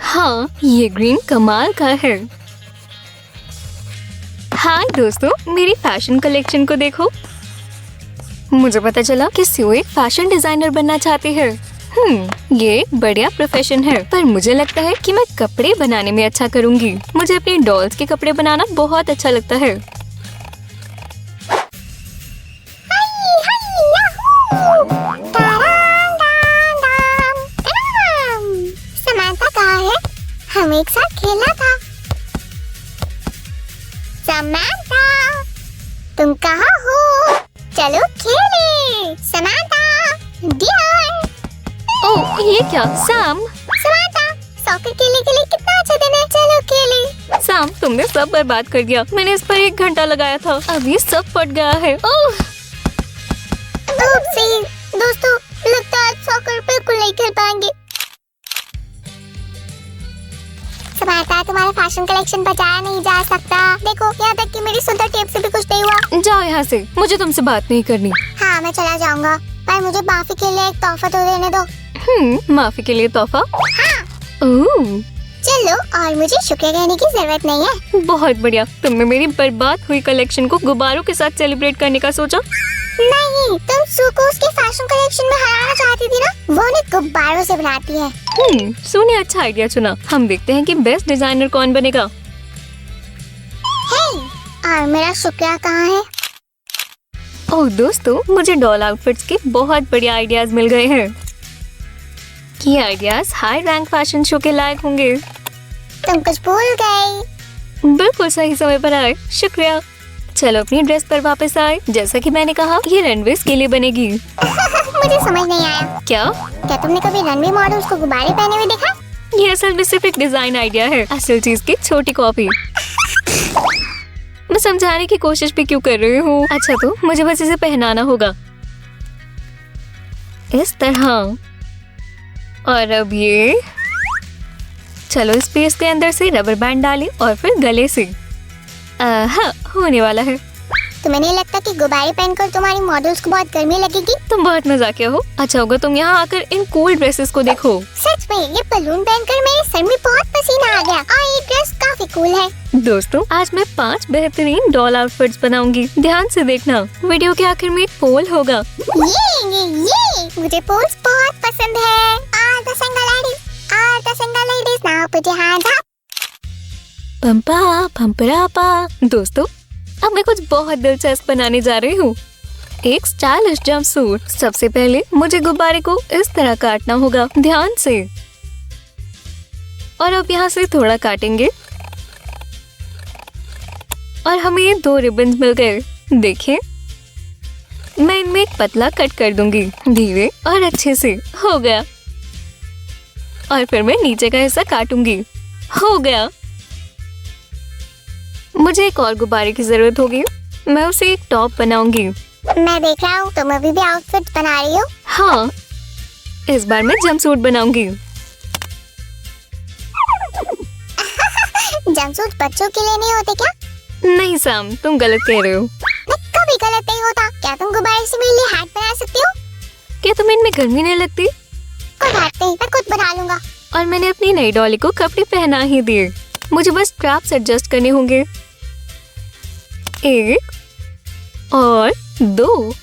हाँ, ये ग्रीन कमाल का है। हाय दोस्तों, मेरी फैशन कलेक्शन को देखो। मुझे पता चला कि सियो एक फैशन डिजाइनर बनना चाहती है। ये एक बढ़िया प्रोफेशन है, पर मुझे लगता है कि मैं कपड़े बनाने में अच्छा करूंगी। मुझे अपनी डॉल्स के कपड़े बनाना बहुत अच्छा लगता है। समांथा कहाँ है? हम एक साथ खेला था। समांथा, तुम कहाँ हो? चलो खेलें। Samantha, dear. ओह, ये क्या सैम? समांथा, सॉकर खेलने के लिए कितना अच्छा दिन है। चलो खेलें। सैम, तुमने सब बर्बाद कर दिया। मैंने इस पर 1 घंटा लगाया था। अब ये सब फट गया है। ओह, सही दोस्तों, लगता है आज सॉकर बिल्कुल नहीं खेल पाएंगे। समांथा, तुम्हारा फैशन कलेक्शन बचाया नहीं जा सकता। देखो, यहाँ तक कि मेरी सुंदर टेप से भी कुछ नहीं हुआ। जाओ यहाँ से, मुझे तुमसे बात नहीं करनी। हाँ, मैं चला जाऊंगा, पर मुझे माफी के लिए एक तोहफा तो देने दो। माफी के लिए तोहफा? हाँ। ओह, चलो, और मुझे शुक्रिया कहने की जरूरत नहीं है। बहुत बढ़िया। तुमने मेरी बर्बाद हुई कलेक्शन को गुब्बारों के साथ सेलिब्रेट करने का सोचा? नहीं, तुम सू को उसके फैशन कलेक्शन में हराना चाहती थी ना? वो उन्हें गुब्बारों से बनाती है। सू ने अच्छा आइडिया चुना। हम देखते हैं कि बेस्ट डिजाइनर कौन बनेगा। हे, और मेरा शुक्रिया कहाँ है? ओह दोस्तों, मुझे डॉल आउटफिट्स के बहुत बढ़िया आइडियाज मिल गए हैं। ये ideas high rank fashion show के लायक होंगे। तुम कुछ भूल गई। बिल्कुल सही समय पर आए, शुक्रिया। चलो अपनी ड्रेस पर वापस आए। जैसा कि मैंने कहा, ये रनवे के लिए बनेगी। मुझे समझ नहीं आया। क्या तुमने कभी रनवे मॉडल्स को गुब्बारे पहने हुए देखा? ये असल में सिर्फ एक डिजाइन आइडिया है, असल चीज की छोटी कॉपी। मैं समझाने की कोशिश भी क्यों कर रही हूँ। अच्छा, तो मुझे बस इसे पहनाना होगा इस तरह। और अब ये, चलो इस पीस के अंदर से रबर बैंड डालें और फिर गले से। हाँ, होने वाला है। तुम्हें नहीं लगता कि गुब्बारे पहनकर तुम्हारी मॉडल्स को बहुत गर्मी लगेगी? तुम बहुत मजाकिया हो। अच्छा होगा तुम यहाँ आकर इन कूल ड्रेसेस को देखो। सच में, ये बलून पहनकर मेरे सर में बहुत पसीना आ गया और ये ड्रेस काफी कूल है। दोस्तों, आज मैं 5 बेहतरीन डॉल आउटफिट्स बनाऊंगी। ध्यान से देखना, वीडियो के आखिर में एक पोल होगा। ये मुझे पोल्स बहुत पसंद है। All the single ladies now put your hands up. पंपा पंपरापा। दोस्तों, अब मैं कुछ बहुत दिलचस्प बनाने जा रही हूँ। एक स्टाइलिश जंपसूट। सबसे पहले मुझे गुब्बारे को इस तरह काटना होगा, ध्यान से। और अब यहाँ से थोड़ा काटेंगे और हमें ये 2 रिबन्स मिल गए। देखें, मैं इनमें एक पतला कट कर दूंगी, धीरे और अच्छे से। हो गया। और फिर मैं नीचे का हिस्सा काटूंगी। हो गया। मुझे एक और गुब्बारे की जरूरत होगी। मैं उसे एक टॉप बनाऊंगी। मैं देख रहा हूँ, तुम अभी भी आउटफिट बना रही हो। हाँ, इस बार मैं जंपसूट बनाऊंगी। जंपसूट बच्चों के लिए नहीं होते क्या? नहीं सैम, तुम गलत कह रहे हो। मैं कभी गलत नहीं होता। क्या तुम गुब्बारे से मेरे लिए हैट बना सकती हो? क्या तुम्हें इनमें गर्मी नहीं लगती? कोई बात नहीं, मैं खुद बना लूंगा। और मैंने अपनी नई डॉली को कपड़े पहना ही दिए। मुझे बस स्ट्रैप्स एडजस्ट करने होंगे। 1 और 2।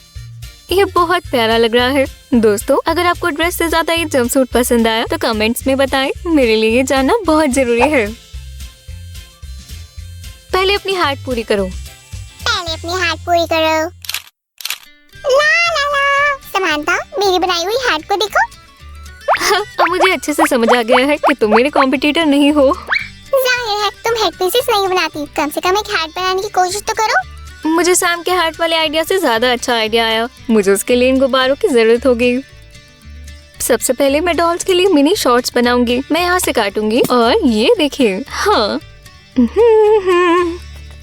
ये बहुत प्यारा लग रहा है। दोस्तों, अगर आपको ड्रेस से ज्यादा ये जंपसूट पसंद आया तो कमेंट्स में बताएं। मेरे लिए ये जानना बहुत जरूरी है। पहले अपनी हैट पूरी करो। ला ला ला। समांथा, मेरी बनाई हुई हैट को देखो। अब मुझे अच्छे से समझ आ गया है कि तुम मेरे कॉम्पिटिटर नहीं हो। जाहिर है, तुम हेड पीसेस नहीं बनाती। कम से कम एक हैट बनाने की कोशिश तो करो। मुझे सैम के हैट वाले आइडिया से ज्यादा अच्छा आइडिया आया। मुझे उसके लिए इन गुब्बारों की जरूरत होगी। सबसे पहले मैं डॉल्स के लिए मिनी शॉर्ट्स बनाऊंगी। मैं यहाँ से काटूंगी और ये देखिए। हाँ,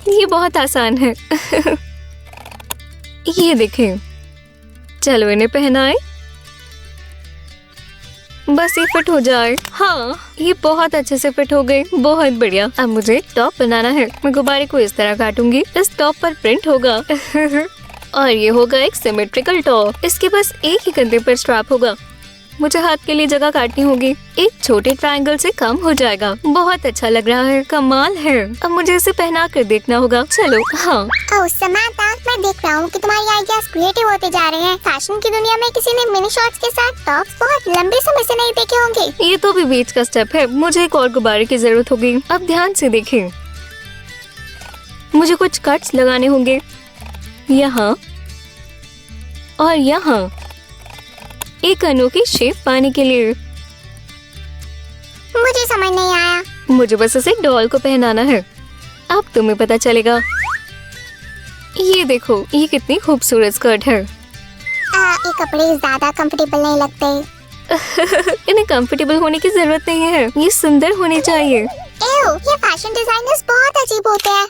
ये बहुत आसान है। ये देखें। चलो इन्हें पहनाएं। बस ये फिट हो जाए। हाँ, ये बहुत अच्छे से फिट हो गई। बहुत बढ़िया। अब मुझे टॉप बनाना है। मैं गुब्बारे को इस तरह काटूंगी। इस टॉप पर प्रिंट होगा। और ये होगा एक सिमेट्रिकल टॉप। इसके बस एक ही कंधे पर स्ट्रैप होगा। मुझे हाथ के लिए जगह काटनी होगी। एक छोटे ट्रायंगल से कम हो जाएगा। बहुत अच्छा लग रहा है, कमाल है। अब मुझे इसे पहना कर देखना होगा। चलो हाँ। ओह समांथा, मैं देख रहा हूँ कि तुम्हारी आइडियाज क्रिएटिव होते जा रहे हैं। फैशन की दुनिया में किसी ने मिनी शॉर्ट्स के साथ टॉप्स बहुत लंबे समय से नहीं देखे होंगे। ये तो भी बीच का स्टेप है। मुझे एक और गुब्बारे की जरूरत होगी। अब ध्यान से देखें, मुझे कुछ कट्स लगाने होंगे, यहाँ और यहाँ, एक अनोखी शेप पाने के लिए। मुझे समझ नहीं आया। मुझे बस इसे डॉल को पहनाना है। अब तुम्हें पता चलेगा। ये देखो, ये कितनी खूबसूरत स्कर्ट है। ये कपड़े ज्यादा कंफर्टेबल नहीं लगते। इन्हें कंफर्टेबल होने की जरूरत नहीं है, ये सुंदर होने चाहिए। एव, ये फैशन डिजाइनर्स बहुत अजीब होते हैं।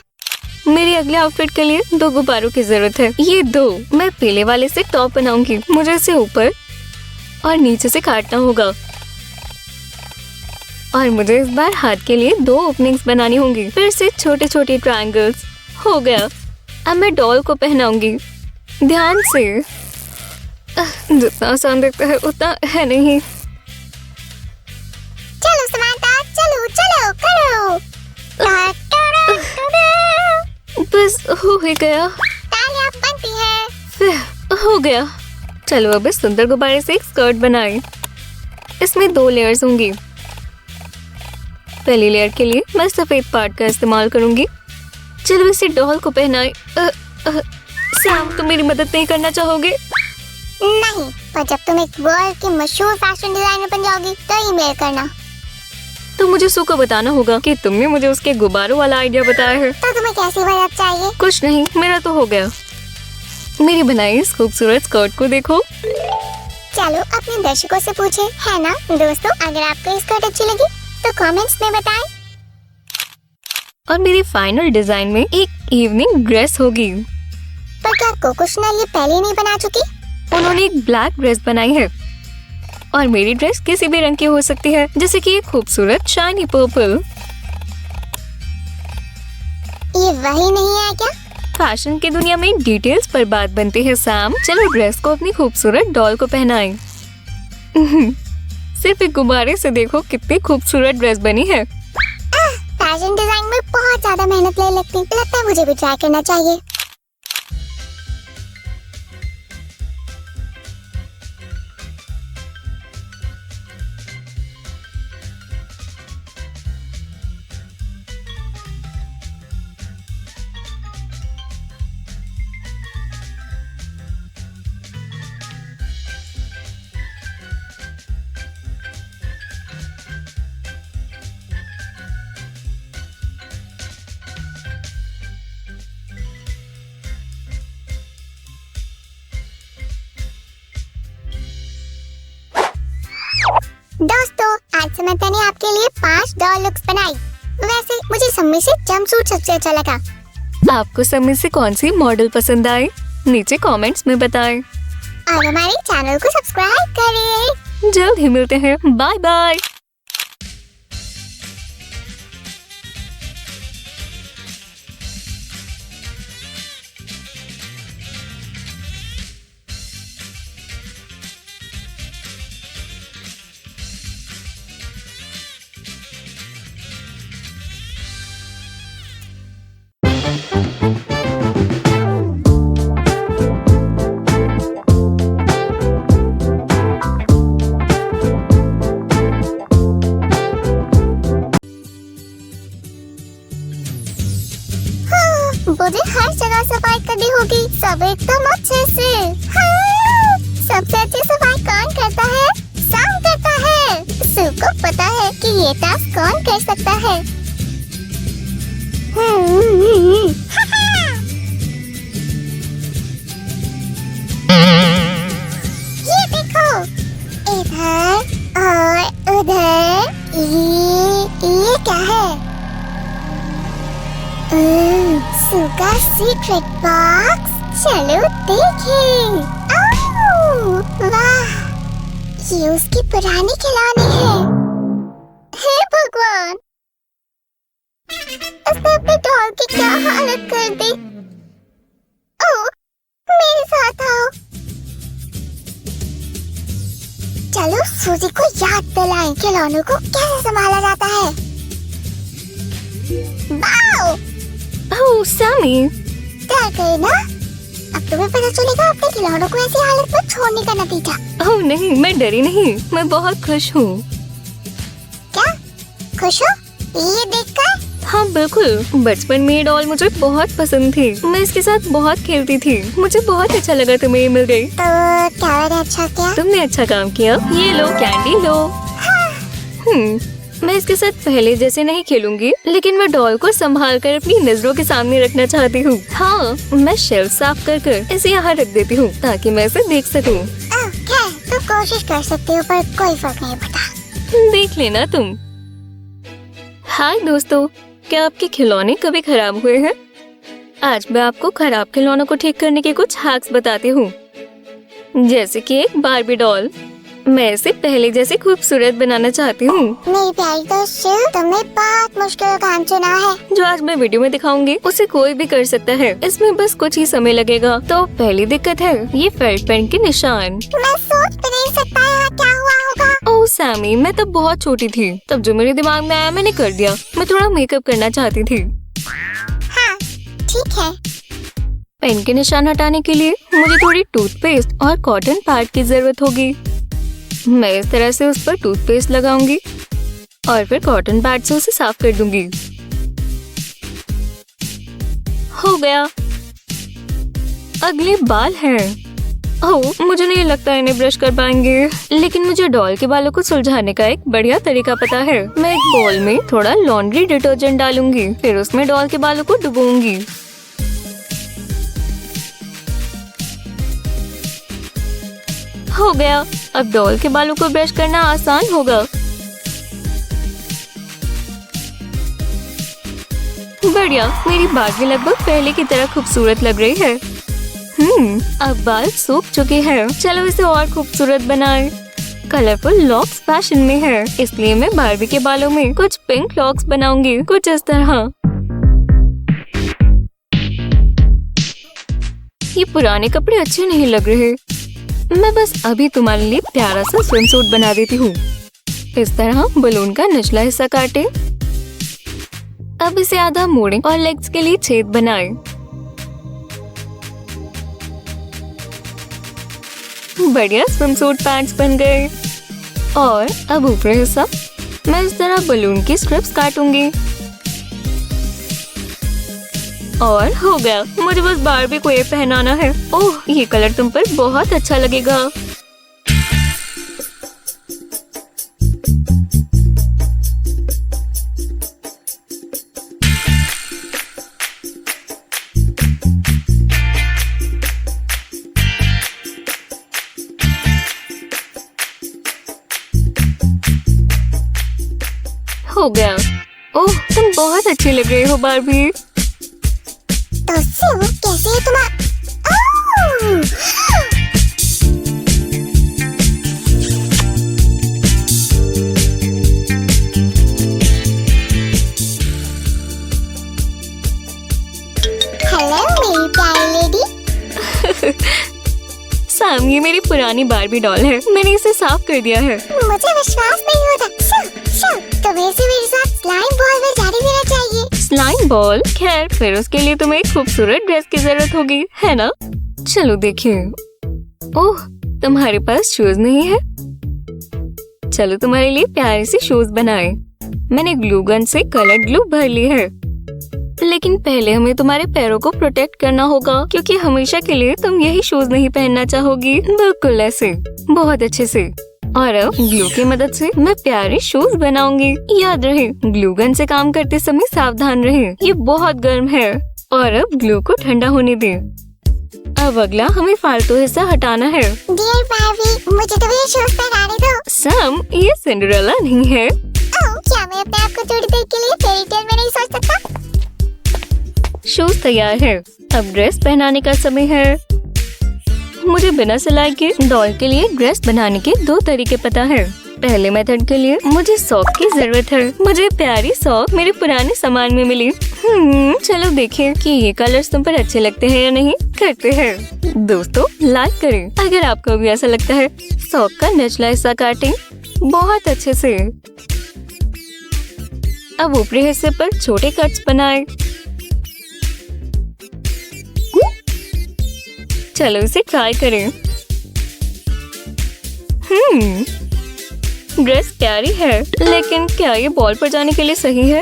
मेरे अगले आउटफिट के लिए 2 गुब्बारों की जरूरत है। ये 2। मैं पीले वाले से टॉप बनाऊंगी। मुझे इसे ऊपर और नीचे से काटना होगा और मुझे इस बार हाथ के लिए 2 ओपनिंग्स बनानी होंगी। फिर से छोटे छोटे ट्रायंगल्स। हो गया। अब मैं डॉल को पहनाऊंगी। ध्यान से। जितना आसान दिखता है उतना है नहीं। चलो समांथा, चलो चलो करो। बस हो ही गया। तालियां बनती हैं। हो गया। चलो अब इस सुंदर गुब्बारे से एक स्कर्ट बनाएं। इसमें 2 लेयर्स होंगी। पहली लेयर के लिए मैं सफेद पार्ट का इस्तेमाल करूंगी। चलो इसे डॉल को पहनाएं। सैम, तुम मेरी मदद नहीं करना चाहोगे? नहीं, पर जब तुम एक वर्ल्ड की मशहूर फैशन डिजाइनर बन जाओगी तो ईमेल करना। तो मुझे सू को बताना होगा कि तुमने मुझे उसके गुब्बारों वाला आइडिया बताया है। तो तुम्हें कैसी मदद चाहिए? कुछ नहीं, मेरा तो हो गया। मेरी बनाई इस खूबसूरत स्कर्ट को देखो। चलो अपने दर्शकों से पूछे, है ना दोस्तों? अगर आपको ये स्कर्ट अच्छी लगी तो कमेंट्स में बताएं। और मेरी फाइनल डिजाइन में एक इवनिंग ड्रेस होगी। पर क्या कोको शैनल ये पहले नहीं बना चुकी? उन्होंने एक ब्लैक ड्रेस बनाई है और मेरी ड्रेस किसी भी रंग की हो सकती है, जैसे कि एक खूबसूरत शाइनी पर्पल। ये वही नहीं है क्या? फैशन की दुनिया में डिटेल्स पर बात बनती है सैम। चलो ड्रेस को अपनी खूबसूरत डॉल को पहनाएं। सिर्फ एक गुब्बारे से देखो कितनी खूबसूरत ड्रेस बनी है। फैशन डिजाइन में बहुत ज्यादा मेहनत लगती। लगता है मुझे भी ट्राई करना चाहिए। दोस्तों, आज समंथा ने आपके लिए 5 डॉल लुक्स बनाई। वैसे मुझे सम्मी से जंपसूट सबसे अच्छा लगा। आपको सब से कौन सी मॉडल पसंद आए? नीचे कमेंट्स में बताएं। और हमारे चैनल को सब्सक्राइब करें। जल्द ही मिलते हैं। Bye bye. मुझे हर जगह सफाई करनी होगी, सब एकदम अच्छे से। हाँ, सबसे अच्छी सफाई कौन करता है? सैम करता है। सू को पता है कि ये टास्क कौन कर सकता है। ये देखो, इधर और उधर। ये क्या है? सू का सीक्रेट बॉक्स। चलो देखें। वाह, ये उसकी पुरानी खिलौने हैं। हे भगवान, उसने अपने डॉल की क्या हालत कर दी। ओह, मेरे साथ आओ। चलो याद दिलाएं खिलौनों को कैसे संभाला जाता है। वाओ! ओह सैमी, डर गए ना? अब तुम्हें पता चलेगा अपने खिलौनों को ऐसी हालत में छोड़ने का नतीजा। ओह नहीं, मैं डरी नहीं, मैं बहुत खुश हूँ। क्या खुश हो ये देखकर? हाँ बिल्कुल, बचपन में ये डॉल मुझे बहुत पसंद थी। मैं इसके साथ बहुत खेलती थी। मुझे बहुत अच्छा लगा तुम्हें ये मिल गई। तो क्या मैंने अच्छा किया? तुमने अच्छा काम किया। ये लो कैंडी लो। मैं इसके साथ पहले जैसे नहीं खेलूंगी, लेकिन मैं डॉल को संभाल कर अपनी नजरों के सामने रखना चाहती हूँ। हाँ, मैं शेल्फ साफ कर कर इसे यहाँ रख देती हूँ ताकि मैं इसे देख सकूँ। खैर, तुम कोशिश कर सकती हो पर कोई फर्क नहीं पड़ता। देख लेना तुम। हाय दोस्तों, क्या आपके खिलौने कभी खराब हुए हैं? आज मैं आपको खराब खिलौनों को ठीक करने के कुछ हैक्स बताती हूँ। जैसे कि एक बारबी डॉल, मैं इसे पहले जैसे खूबसूरत बनाना चाहती हूँ। मेरी प्यारी दोस्त शिव, तुमने बहुत मुश्किल काम चुना है। जो आज मैं वीडियो में दिखाऊंगी उसे कोई भी कर सकता है। इसमें बस कुछ ही समय लगेगा। तो पहली दिक्कत है ये फेल्ट पेन के निशान। मैं सोच भी नहीं सकता यहाँ क्या हुआ होगा। ओह सैमी, मैं तब बहुत छोटी थी। तब जो मेरे दिमाग में आया मैंने कर दिया। मैं थोड़ा मेकअप करना चाहती थी। हाँ, ठीक है। पेन के निशान हटाने के लिए मुझे थोड़ी टूथपेस्ट और कॉटन पैड की जरूरत होगी। मैं इस तरह से उस पर टूथपेस्ट लगाऊंगी और फिर कॉटन पैड से उसे साफ कर दूंगी। हो गया। अगले बाल हैं। ओह, मुझे नहीं लगता इन्हें ब्रश कर पाएंगे, लेकिन मुझे डॉल के बालों को सुलझाने का एक बढ़िया तरीका पता है। मैं एक बाउल में थोड़ा लॉन्ड्री डिटर्जेंट डालूंगी, फिर उसमें डॉल के बालों को डुबोऊंगी। हो गया। अब डॉल के बालों को ब्रश करना आसान होगा। बढ़िया, मेरी बाल लगभग पहले की तरह खूबसूरत लग रही है। अब बाल सूख चुके हैं। चलो इसे और खूबसूरत बनाएं। कलरफुल लॉक्स फैशन में है, इसलिए मैं बारबी के बालों में कुछ पिंक लॉक्स बनाऊंगी, कुछ इस तरह। ये पुराने कपड़े अच्छे नहीं लग रहे। मैं बस अभी तुम्हारे लिए प्यारा सा स्विम सूट बना देती हूँ। इस तरह बलून का निचला हिस्सा काटे। अब इसे आधा मोड़े और लेग्स के लिए छेद बनाए। बढ़िया स्विम सूट पैंट्स बन गए। और अब ऊपरी हिस्सा मैं इस तरह बलून की स्ट्रिप्स काटूंगी। और हो गया। मुझे बस बारबी को ये पहनाना है। ओह, ये कलर तुम पर बहुत अच्छा लगेगा। हो गया। ओह, तुम बहुत अच्छी लग रही हो बारबी। तो शिव, कैसे है तुम्हारा? हेलो मेरी प्यारी लेडी। सैम, ये मेरी पुरानी बारबी डॉल है। मैंने इसे साफ कर दिया है। मुझे विश्वास नहीं होता। शिव, तुम्हें इसे मेरे साथ स्लाइम बॉल में जाने देना चाहिए। Slime ball? खैर, फिर उसके लिए तुम्हें एक खूबसूरत ड्रेस की जरूरत होगी, है ना? चलो देखिए। ओह, तुम्हारे पास शूज नहीं है? चलो तुम्हारे लिए प्यारे से शूज बनाए। मैंने ग्लू गन से कलर ग्लू भर ली है। लेकिन पहले हमें तुम्हारे पैरों को प्रोटेक्ट करना होगा, क्योंकि हमेशा के लिए तुम यही शूज नहीं पहनना चाहोगी। बिल्कुल ऐसे, बहुत अच्छे से। और अब ग्लू की मदद से मैं प्यारे शूज बनाऊंगी। याद रहे, ग्लू गन से काम करते समय सावधान रहें। ये बहुत गर्म है। और अब ग्लू को ठंडा होने दें। अब अगला हमें फालतू हिस्सा हटाना है। डियर बारबी, मुझे तुम्हें शूज पहनाने दो। सैम, ये सिंड्रेला नहीं है। ओह, क्या मैं अपने आप को थोड़ी देर के लिए फेरी टेल में नहीं सोच सकता? शूज तैयार है। अब ड्रेस पहनाने का समय है। मुझे बिना सिलाई के डॉल के लिए ड्रेस बनाने के 2 तरीके पता है। पहले मेथड के लिए मुझे सॉक की जरूरत है। मुझे प्यारी सॉक मेरे पुराने सामान में मिली। चलो देखें कि ये कलर्स तुम पर अच्छे लगते हैं या नहीं। करते हैं। दोस्तों, लाइक करें अगर आपको भी ऐसा लगता है। सॉक का निचला हिस्सा काटें बहुत अच्छे से। अब ऊपरी हिस्से पर छोटे कट्स बनाए। चलो इसे ट्राई करें। ड्रेस प्यारी है, लेकिन क्या ये बॉल पर जाने के लिए सही है?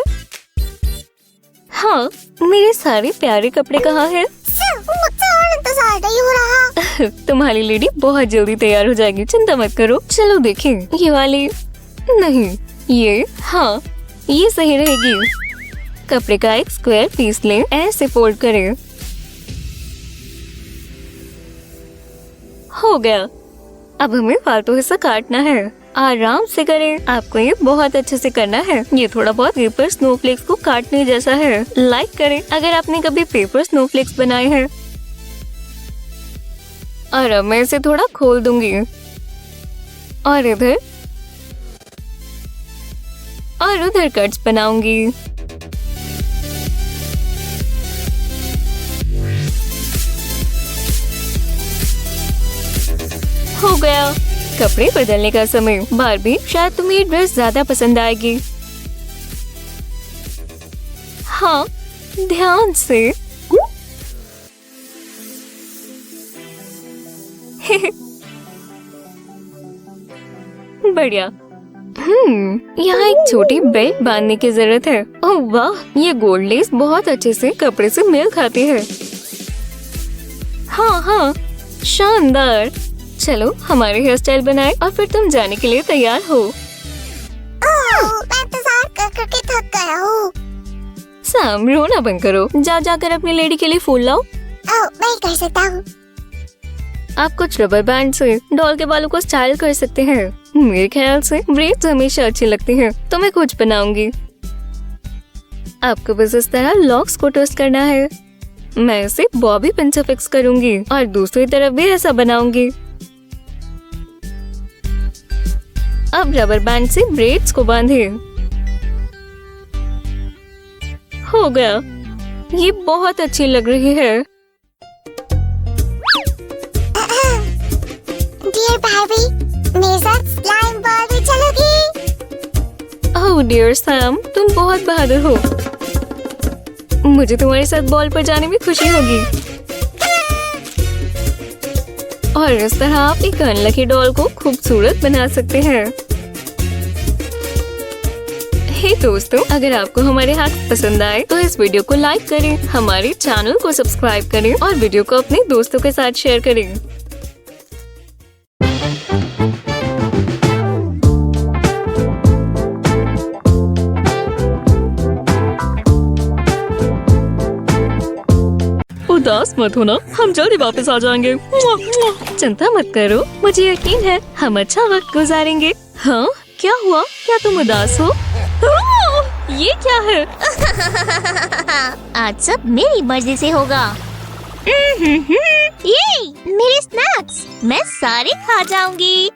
हाँ, मेरे सारे प्यारे कपड़े कहाँ हैं? मुझसे और इंतजार नहीं हो रहा। तुम्हारी लेडी बहुत जल्दी तैयार हो जाएगी, चिंता मत करो। चलो देखें, ये वाली नहीं, ये हाँ, ये सही रहेगी। कपड़े का एक स्क्वायर पीस लें, ऐसे फोल्ड करें। हो गया। अब हमें फालतू हिस्सा काटना है। आराम से करें, आपको ये बहुत अच्छे से करना है। ये थोड़ा बहुत पेपर स्नोफ्लेक्स को काटने जैसा है। लाइक करें अगर आपने कभी पेपर स्नोफ्लेक्स बनाए हैं। और अब मैं इसे थोड़ा खोल दूंगी और इधर और उधर कट्स बनाऊंगी। हो गया। कपड़े बदलने का समय। बारबी, शायद तुम्हें ये ड्रेस ज्यादा पसंद आएगी। हाँ, ध्यान से। बढ़िया। यहाँ एक छोटी बेल्ट बांधने की जरूरत है। ओह वाह, ये गोल्ड लेस बहुत अच्छे से कपड़े से मेल खाती है। हाँ हाँ, शानदार। चलो हमारे हेयर स्टाइल बनाए और फिर तुम जाने के लिए तैयार हो। मैं इंतजार कर करके थक गया हूँ। सैम, रोना बंद करो। जाकर अपनी लेडी के लिए फूल लाओ। मैं कर सकता हूँ। आप कुछ रबर बैंड से डॉल के बालों को स्टाइल कर सकते हैं। मेरे ख्याल से ब्रेड्स हमेशा अच्छी लगती हैं, तो मैं कुछ बनाऊंगी। आपको बस इस तरह लॉक्स को ट्विस्ट करना है। मैं इसे बॉबी पिन से फिक्स करूंगी और दूसरी तरफ भी ऐसा बनाऊंगी। अब रबर बैंड से ब्रेड्स को बांधे। हो गया। ये बहुत अच्छी लग रही है। डियर बारबी, मेरे साथ स्लाइम बॉल भी चलोगी? ओह डियर सैम, तुम बहुत बहादुर हो। मुझे तुम्हारे साथ बॉल पर जाने में खुशी होगी। और इस तरह आप एक अनलकी डॉल को खूबसूरत बना सकते हैं। हे दोस्तों, अगर आपको हमारे हाथ पसंद आए तो इस वीडियो को लाइक करें, हमारे चैनल को सब्सक्राइब करें और वीडियो को अपने दोस्तों के साथ शेयर करें। उदास मत होना, हम जल्दी वापस आ जाएंगे। चिंता मत करो, मुझे यकीन है हम अच्छा वक्त गुजारेंगे। हाँ, क्या हुआ? क्या तुम उदास हो? ये क्या है? आज सब मेरी मर्जी से होगा। ये मेरे स्नैक्स, मैं सारे खा जाऊंगी।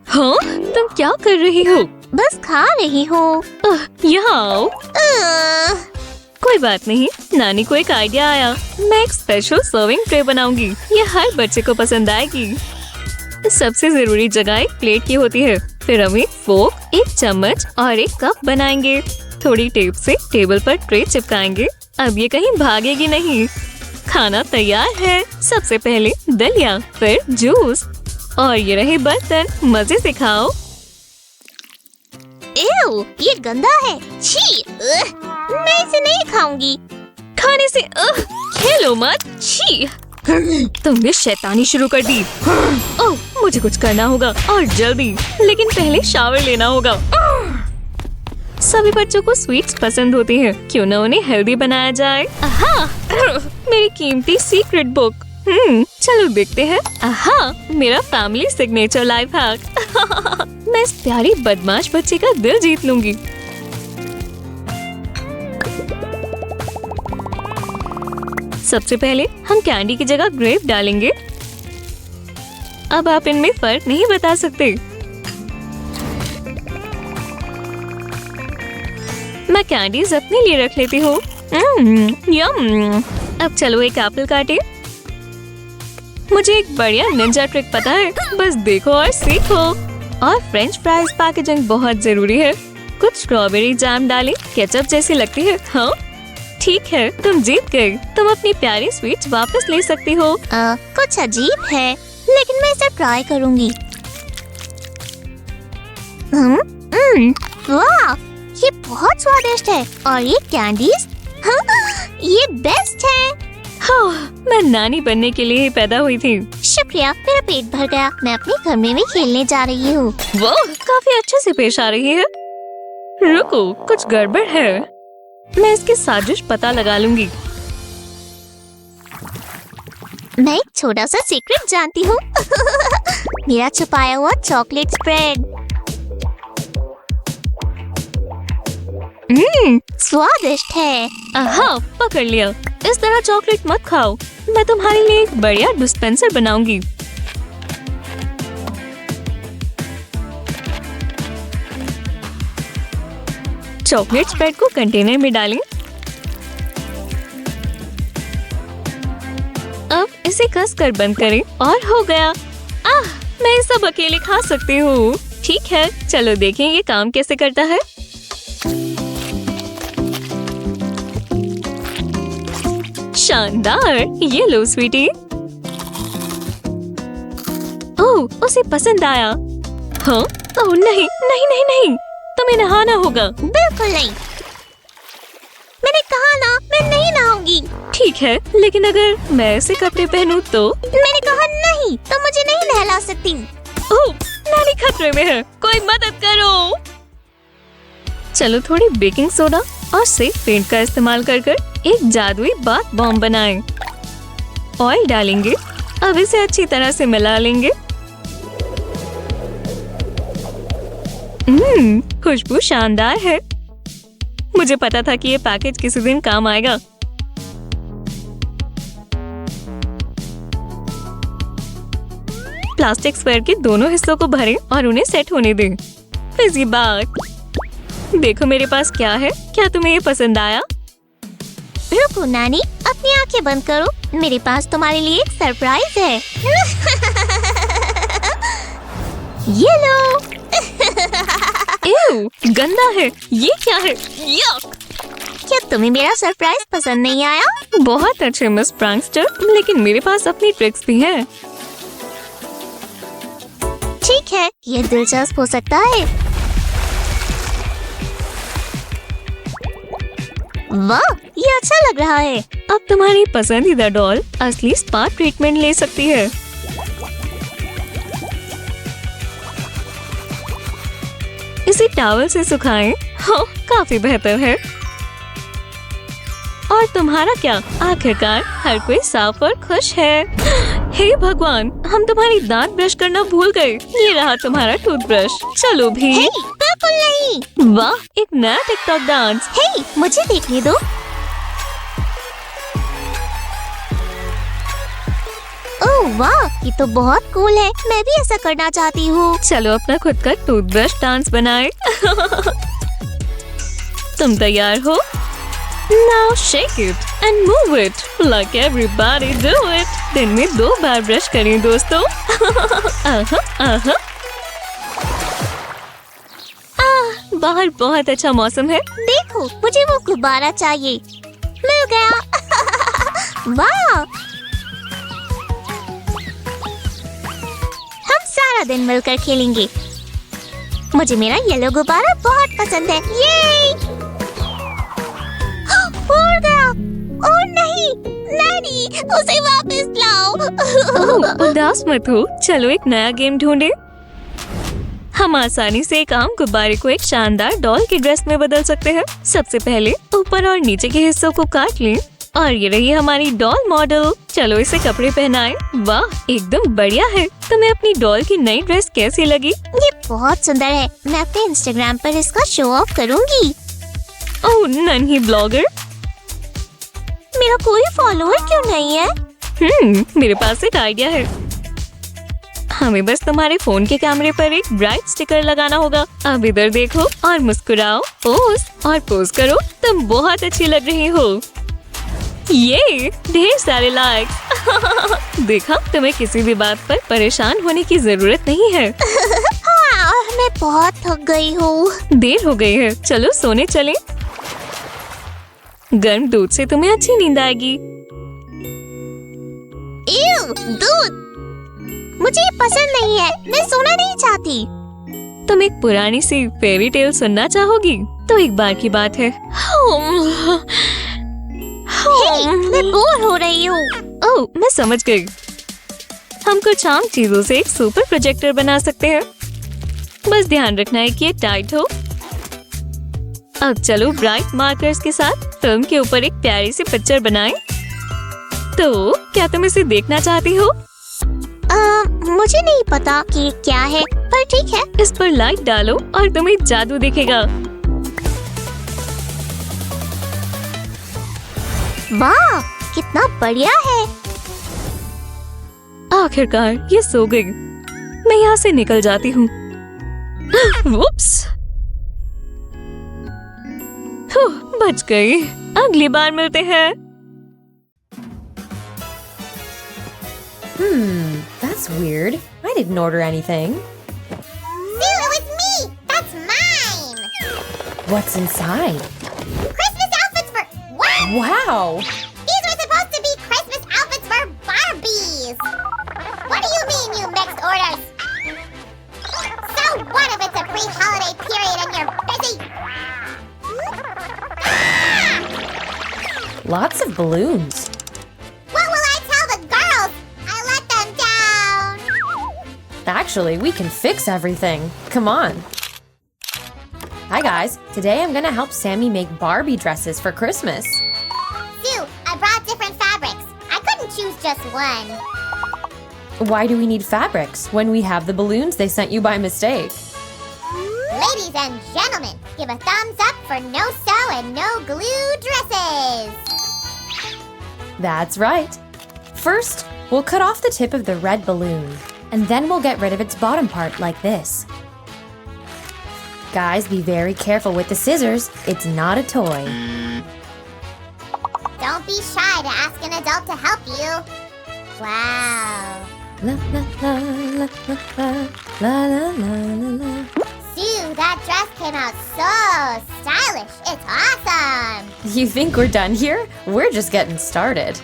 हाँ, तुम क्या कर रही हो? बस खा रही हूँ। यहाँ आओ। कोई बात नहीं, नानी को एक आइडिया आया। मैं एक स्पेशल सर्विंग ट्रे बनाऊंगी। ये हर बच्चे को पसंद आएगी। सबसे जरूरी जगह एक प्लेट की होती है। फिर हम एक फोर्क, एक चम्मच और एक कप बनाएंगे। थोड़ी टेप से टेबल पर ट्रे चिपकाएंगे। अब ये कहीं भागेगी नहीं। खाना तैयार है। सबसे पहले दलिया, फिर जूस और ये रहे बर्तन। मजे से खाओ। एव, ये गंदा है। छी, मैं इसे नहीं खाऊंगी। खाने से खेलो मत। छी, तुमने शैतानी शुरू कर दी। ओह, मुझे कुछ करना होगा और जल्दी। लेकिन पहले शावर लेना होगा। सभी बच्चों को स्वीट्स पसंद होती हैं। क्यों न उन्हें हेल्दी बनाया जाए। आहा, मेरी कीमती सीक्रेट बुक। चलो देखते हैं। आहा, मेरा फैमिली सिग्नेचर लाइफ हैक। मैं इस प्यारी बदमाश बच्चे का दिल जीत लूंगी। सबसे पहले हम कैंडी की जगह ग्रेप डालेंगे। अब आप इनमें फर्क नहीं बता सकते। मैं कैंडीज अपने लिए रख लेती हूँ। यम। अब चलो एक एप्पल काटे। मुझे एक बढ़िया निंजा ट्रिक पता है, बस देखो और सीखो। और फ्रेंच फ्राइज पैकेजिंग बहुत जरूरी है। कुछ स्ट्रॉबेरी जैम डालें, केचप जैसी लगती है। हाँ ठीक है, तुम जीत गए। तुम अपनी प्यारी स्वीट्स वापस ले सकती हो। कुछ अजीब है, लेकिन मैं इसे ट्राई करूंगी। वाह, ये बहुत स्वादिष्ट है। और ये कैंडीज, ये बेस्ट है। हाँ, मैं नानी बनने के लिए ही पैदा हुई थी। शुक्रिया, मेरा पेट भर गया। मैं अपने कमरे में खेलने जा रही हूँ। वो काफी अच्छे से पेश आ रही है। रुको, कुछ गड़बड़ है। मैं इसकी साजिश पता लगा लूंगी। मैं एक छोटा सा सीक्रेट जानती हूँ। मेरा छुपाया हुआ चॉकलेट स्प्रेड। स्वादिष्ट है। हाँ, पकड़ लिया। इस तरह चॉकलेट मत खाओ। मैं तुम्हारे लिए एक बढ़िया डिस्पेंसर बनाऊंगी। चॉकलेट स्प्रेड को कंटेनर में डालें। अब इसे कस कर बंद करें और हो गया। मैं ये सब अकेले खा सकती हूँ। ठीक है, चलो देखें ये काम कैसे करता है। शानदार, ये लो स्वीटी। ओह, उसे पसंद आया। हाँ? ओह नहीं नहीं नहीं नहीं, तुम्हें नहाना होगा। बिल्कुल नहीं, मैंने कहा ना, मैं नहीं नहाऊंगी। ठीक है, लेकिन अगर मैं ऐसे कपड़े पहनूं तो? मैंने कहा नहीं, तो मुझे नहीं नहला सकती। ओह, नानी खतरे में है, कोई मदद करो। चलो थोड़ी बेकिंग सोडा और सेफ पेंट का इस्तेमाल कर एक जादुई बाथ बॉम्ब बनाएं। ऑयल डालेंगे। अब इसे अच्छी तरह से मिला लेंगे। खुशबू शानदार है। मुझे पता था कि ये पैकेज किसी दिन काम आएगा। प्लास्टिक स्क्वायर के दोनों हिस्सों को भरें और उन्हें सेट होने दें। फिजी बात, देखो मेरे पास क्या है। क्या तुम्हें ये पसंद आया? रुको नानी, अपनी आंखें बंद करो। मेरे पास तुम्हारे लिए एक सरप्राइज है। ये लो। गंदा है। ये क्या है? यक! क्या तुम्हें मेरा सरप्राइज पसंद नहीं आया? बहुत अच्छे मिस प्रैंकस्टर, लेकिन मेरे पास अपनी ट्रिक्स भी हैं। ठीक है, ये दिलचस्प हो सकता है। वाह, ये अच्छा लग रहा है। अब तुम्हारी पसंदीदा डॉल असली स्पा ट्रीटमेंट ले सकती है। इसे टॉवल से सुखाएं। हाँ, काफी बेहतर है। और तुम्हारा क्या? आखिरकार हर कोई साफ और खुश है। हे भगवान, हम तुम्हारी दांत ब्रश करना भूल गए। ये रहा तुम्हारा टूथब्रश। चलो भी। हे, बिल्कुल नहीं। वाह, एक नया टिकटॉक डांस। हे, मुझे देखने दो। ओह वाह, ये तो बहुत कूल है। मैं भी ऐसा करना चाहती हूँ। चलो अपना खुद का टूथब्रश डांस बनाए। तुम तैयार हो? Now shake it and move it like everybody do it. दिन में 2 बार ब्रश करें दोस्तों। बाहर बहुत अच्छा मौसम है। देखो, मुझे वो गुब्बारा चाहिए। मिल गया। वाह, हम सारा दिन मिलकर खेलेंगे। मुझे मेरा येलो गुब्बारा बहुत पसंद है। ये उड़ गया। ओह नहीं, नानी, उसे वापस लाओ। उदास मत हो, चलो एक नया गेम ढूंढे। हम आसानी से एक आम गुब्बारे को एक शानदार डॉल की ड्रेस में बदल सकते हैं। सबसे पहले ऊपर और नीचे के हिस्सों को काट लें और ये रही हमारी डॉल मॉडल। चलो इसे कपड़े पहनाएं। वाह, एकदम बढ़िया है। तुम्हें अपनी डॉल की नई ड्रेस कैसी लगी? ये बहुत सुंदर है। मैं अपने इंस्टाग्राम पर इसका शो ऑफ करूंगी। ओह नन्ही ब्लॉगर, मेरा कोई फॉलोअर क्यों नहीं है? मेरे पास एक आइडिया है। हमें बस तुम्हारे फोन के कैमरे पर एक ब्राइट स्टिकर लगाना होगा। अब इधर देखो और मुस्कुराओ, पोज करो। तुम बहुत अच्छी लग रही हो। ये ढेर सारे लाइक्स। देखा, तुम्हें किसी भी बात पर परेशान होने की जरूरत नहीं है। हाँ, मैं बहुत थक गई हूँ। देर हो गई है, चलो सोने चलें। गर्म दूध से तुम्हें अच्छी नींद आएगी। दूध मुझे ये पसंद नहीं है, मैं सोना नहीं चाहती। तुम एक पुरानी सी फेरी टेल सुनना चाहोगी? तो एक बार की बात है। मैं बोर हो रही हूँ। ओह, मैं समझ गई। हम कुछ आम चीजों से एक सुपर प्रोजेक्टर बना सकते हैं। बस ध्यान रखना है कि ये टाइट हो। अब चलो ब्राइट मार्कर्स के साथ फिल्म के ऊपर एक प्यारी सी पिक्चर बनाएं। तो क्या तुम इसे देखना चाहती हो? मुझे नहीं पता कि क्या है, पर ठीक है। इस पर लाइट डालो और तुम्हें जादू दिखेगा। वाह, कितना बढ़िया है। आखिरकार ये सो गई। मैं यहाँ से निकल जाती हूँ। वुप्स! बच गई। अगली बार मिलते हैं। That's weird. I didn't order anything. Sue, it was me. That's mine. What's inside? Christmas outfits for what? Wow! These were supposed to be Christmas outfits for Barbies. What do you mean, you mixed orders? So what if it's a pre-holiday period and you're busy? Lots of balloons. What will I tell the girls? I let them down. Actually, we can fix everything. Come on. Hi guys. Today I'm gonna help Sammy make Barbie dresses for Christmas. Sue, I brought different fabrics. I couldn't choose just one. Why do we need fabrics when we have the balloons they sent you by mistake? Ladies and gentlemen, give a thumbs up for no sew and no glue dresses. That's right. First, we'll cut off the tip of the red balloon, and then we'll get rid of its bottom part like this. Guys, be very careful with the scissors. It's not a toy. Don't be shy to ask an adult to help you. Wow. La la la la la la la la la la. Sue, that dress came out so stylish. It's awesome. You think we're done here? We're just getting started.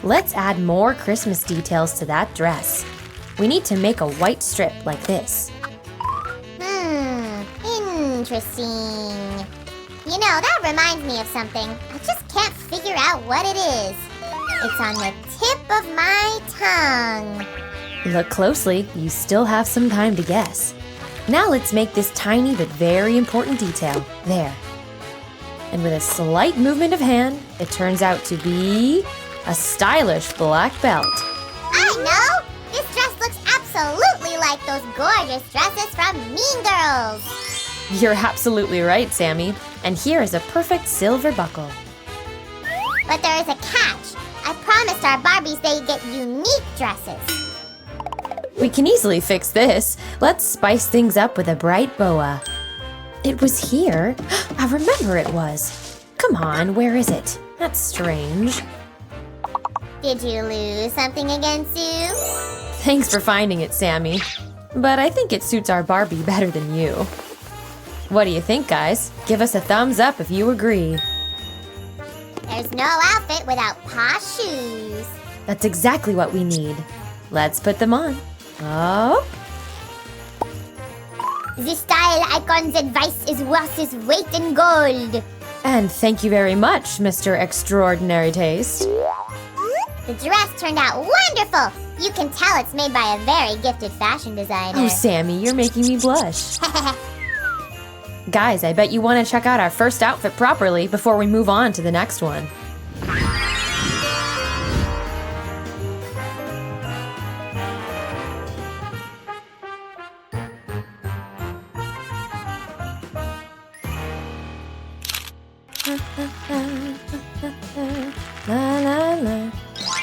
Let's add more Christmas details to that dress. We need to make a white strip like this. Interesting. You know, that reminds me of something. I just can't figure out what it is. It's on the tip of my tongue. Look closely, you still have some time to guess. Now let's make this tiny but very important detail. There. And with a slight movement of hand, it turns out to be a stylish black belt. I know! This dress looks absolutely like those gorgeous dresses from Mean Girls. You're absolutely right, Sammy. And here is a perfect silver buckle. But there is a catch. I promised our Barbies they'd get unique dresses. We can easily fix this. Let's spice things up with a bright boa. It was here. I remember it was. Come on, where is it? That's strange. Did you lose something again, Sue? Thanks for finding it, Sammy. But I think it suits our Barbie better than you. What do you think, guys? Give us a thumbs up if you agree. There's no outfit without posh shoes. That's exactly what we need. Let's put them on. Oh, The style icon's advice is worth its weight in gold. and thank you very much, Mr. Extraordinary Taste. The dress turned out wonderful. You can tell it's made by a very gifted fashion designer. Oh, Sammy, you're making me blush. Guys, I bet you want to check out our first outfit properly before we move on to the next one. La la la.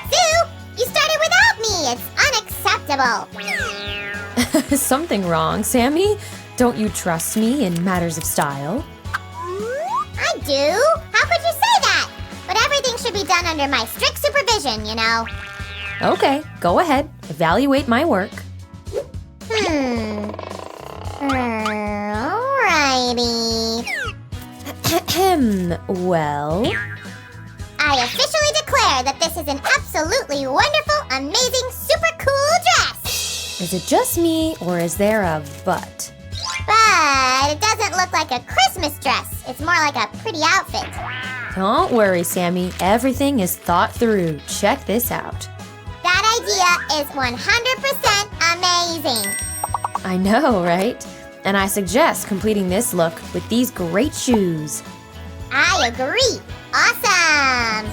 Sue, you started without me. It's unacceptable. Something wrong, Sammy? Don't you trust me in matters of style? I do. How could you say that? But everything should be done under my strict supervision, you know. Okay, go ahead. Evaluate my work. Alrighty. Well, I officially declare that this is an absolutely wonderful, amazing, super cool dress. is it just me or is there a but? But it doesn't look like a Christmas dress. It's more like a pretty outfit. Don't worry, Sammy. Everything is thought through. Check this out. That idea is 100% amazing. I know, right? And I suggest completing this look with these great shoes. I agree. Awesome.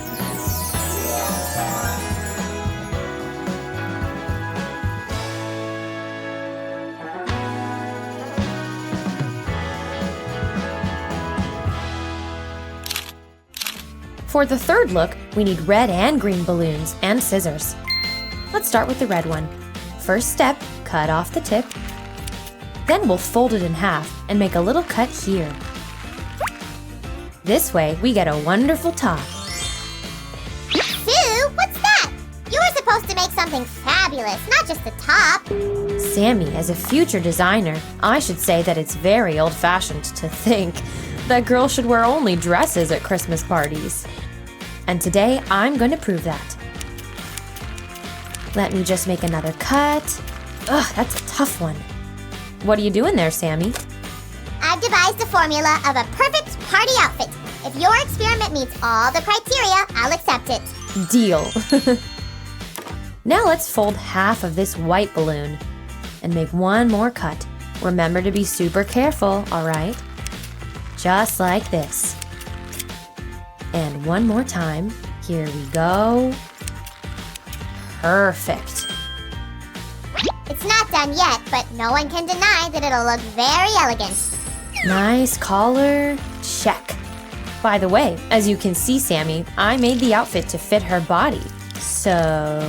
For the third look, we need red and green balloons and scissors. Let's start with the red one. First step, cut off the tip. Then we'll fold it in half and make a little cut here. This way, we get a wonderful top. Sue, what's that? You were supposed to make something fabulous, not just the top. Sammy, as a future designer, I should say that it's very old-fashioned to think that girls should wear only dresses at Christmas parties. And today, I'm going to prove that. Let me just make another cut. Ugh, that's a tough one. What are you doing there, Sammy? I've devised a formula of a perfect party outfit. If your experiment meets all the criteria, I'll accept it. Deal. Now let's fold half of this white balloon and make one more cut. Remember to be super careful, all right? Just like this. And one more time. Here we go. Perfect. It's not done yet, but no one can deny that it'll look very elegant. Nice collar. Check. By the way, as you can see, Sammy, I made the outfit to fit her body. So...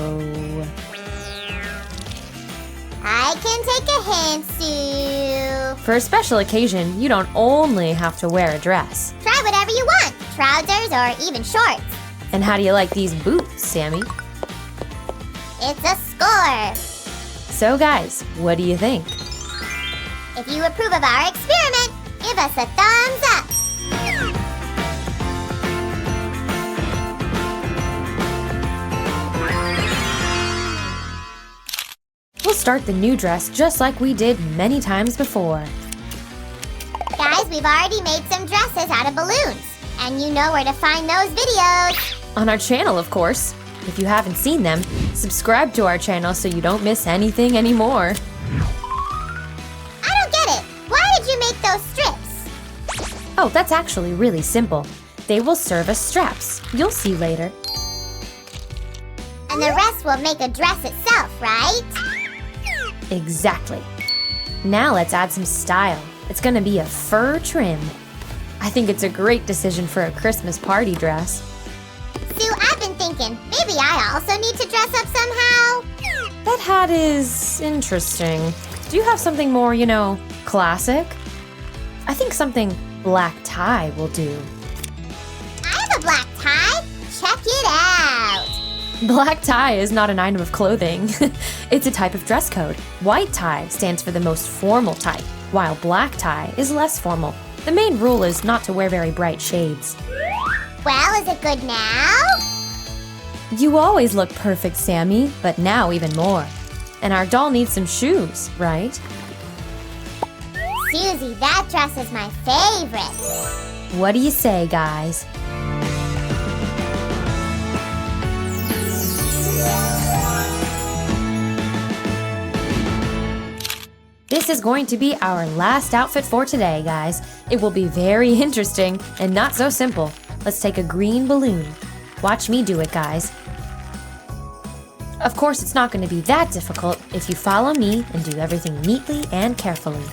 I can take a hint, Sue. for a special occasion, you don't only have to wear a dress. Try whatever you want, trousers or even shorts. And how do you like these boots, Sammy? It's a score. So guys, what do you think? If you approve of our experiment, give us a thumbs up. We'll start the new dress just like we did many times before. Guys, we've already made some dresses out of balloons. And you know where to find those videos. On our channel, of course. If you haven't seen them, subscribe to our channel so you don't miss anything anymore. I don't get it. Why did you make those strips? Oh, that's actually really simple. They will serve as straps. You'll see later. And the rest will make a dress itself, right? Exactly. Now let's add some style. It's gonna be a fur trim. I think it's a great decision for a Christmas party dress. Sue, I've been thinking, maybe I also need to dress up somehow. That hat is interesting. Do you have something more, classic? I think something black tie will do. I have a black tie. Check it out. Black tie is not an item of clothing. It's a type of dress code. White tie stands for the most formal type, while black tie is less formal. The main rule is not to wear very bright shades. Well, is it good now? You always look perfect, Sammy, but now even more. And our doll needs some shoes, right? Susie, that dress is my favorite. What do you say, guys? This is going to be our last outfit for today, guys. It will be very interesting and not so simple. Let's take a green balloon. Watch me do it, guys. Of course, it's not going to be that difficult if you follow me and do everything neatly and carefully.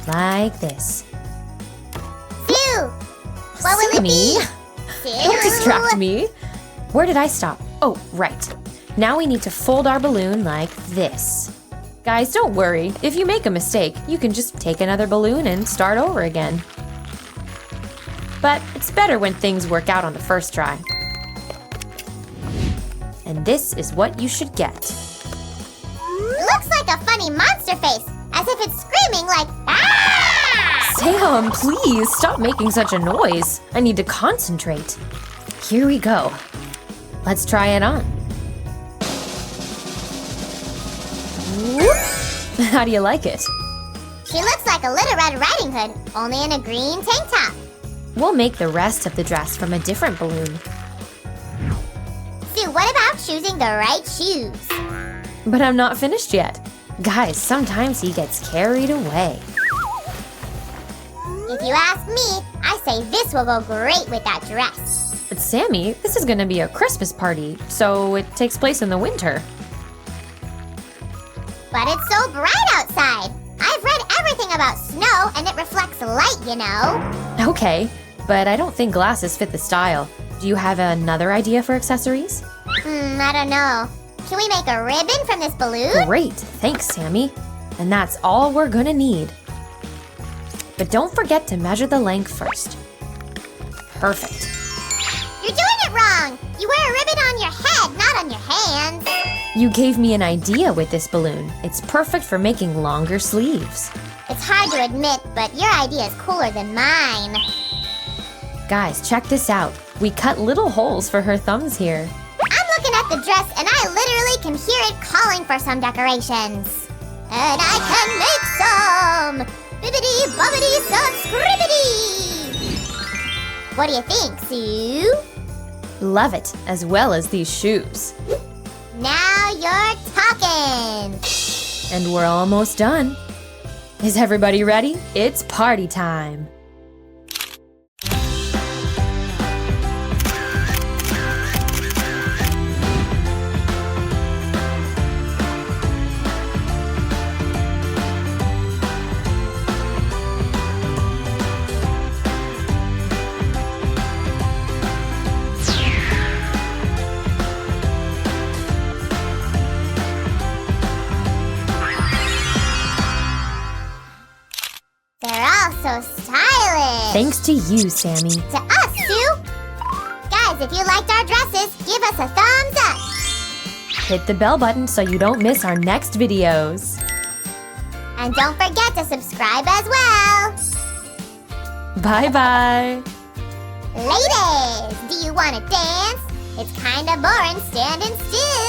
Like this. Sue, what will it Sammy, be? Sue. don't distract me. Where did I stop? Oh, right. Now we need to fold our balloon like this. Guys, don't worry. If you make a mistake, you can just take another balloon and start over again. But it's better when things work out on the first try. And this is what you should get. Looks like a funny monster face, as as if it's screaming like, ah! Sam, please stop making such a noise. I need to concentrate. Here we go. Let's try it on. Whoop. How do you like it? She looks like a Little Red Riding Hood, only in a green tank top. We'll make the rest of the dress from a different balloon. Sue, what about choosing the right shoes? But I'm not finished yet. Guys, sometimes he gets carried away. If you ask me, I say this will go great with that dress. But Sammy, this is gonna be a Christmas party, so it takes place in the winter. But it's so bright outside. I've read everything about snow and it reflects light, you know. Okay, but I don't think glasses fit the style. Do you have another idea for accessories? I don't know. Can we make a ribbon from this balloon? Great, thanks, Sammy. And that's all we're gonna need. But don't forget to measure the length first. Perfect. You're doing it wrong. You wear a ribbon on your head, not on your hands. You gave me an idea with this balloon. It's perfect for making longer sleeves. It's hard to admit, but your idea is cooler than mine. Guys, check this out. We cut little holes for her thumbs here. I'm looking at the dress and I literally can hear it calling for some decorations. And I can make some! Bibbidi bobbidi subscribidi! What do you think, Sue? Love it, as well as these shoes. Now you're talking! And we're almost done. Is everybody ready? It's party time. They're all so stylish! Thanks to you, Sammy. To us, Sue! Guys, if you liked our dresses, give us a thumbs up! Hit the bell button so you don't miss our next videos. And don't forget to subscribe as well! Bye-bye. Ladies, do you want to dance? It's kinda boring standing still.